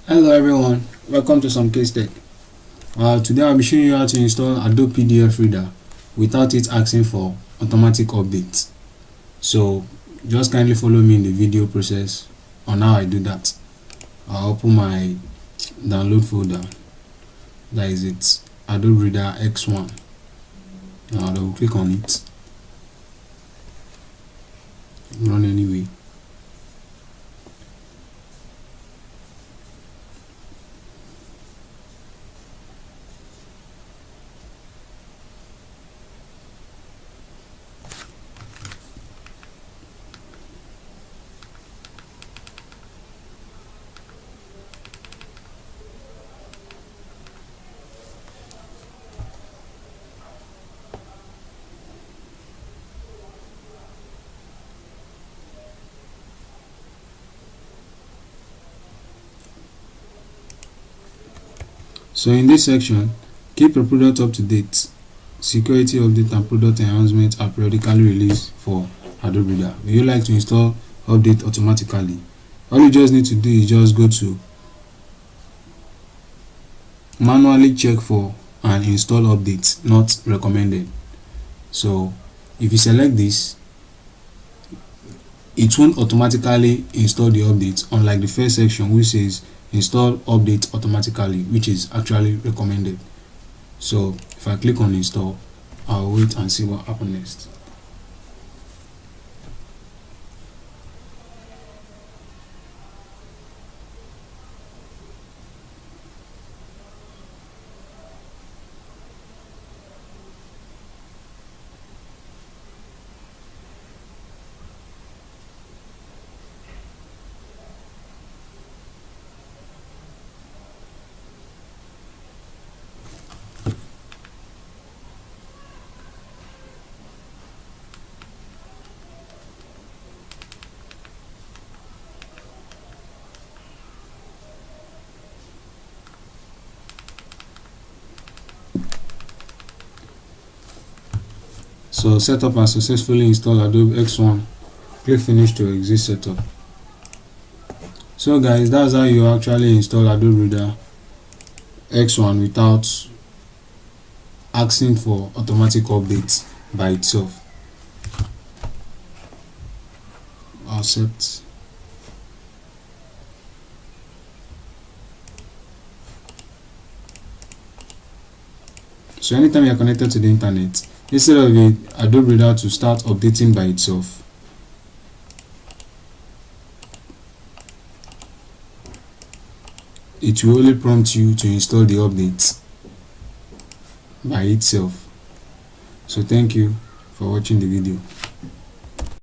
Hello everyone, welcome to some case tech. Today I'll be showing you how to install Adobe PDF Reader without it asking for automatic updates. So just kindly follow me in the video process on how I do that. I'll open my download folder, that is it, Adobe Reader X1. Now I'll click on it, run anyway. So in this section, keep your product up to date. Security update and product enhancements are periodically released for Adobe Reader. Would you like to install update automatically? All you just need to do is just go to manually check for and install updates not recommended. So if you select this, it won't automatically install the updates, unlike the first section which says install update automatically, which is actually recommended. So if I click on install, I'll wait and see what happens next. So setup has successfully installed Adobe X1. Click finish to exit setup. So guys, that's how you actually install Adobe Reader X1 without asking for automatic updates by itself. Accept. So anytime you are connected to the internet, instead of Adobe Reader to start updating by itself, it will only prompt you to install the updates by itself. So thank you for watching the video.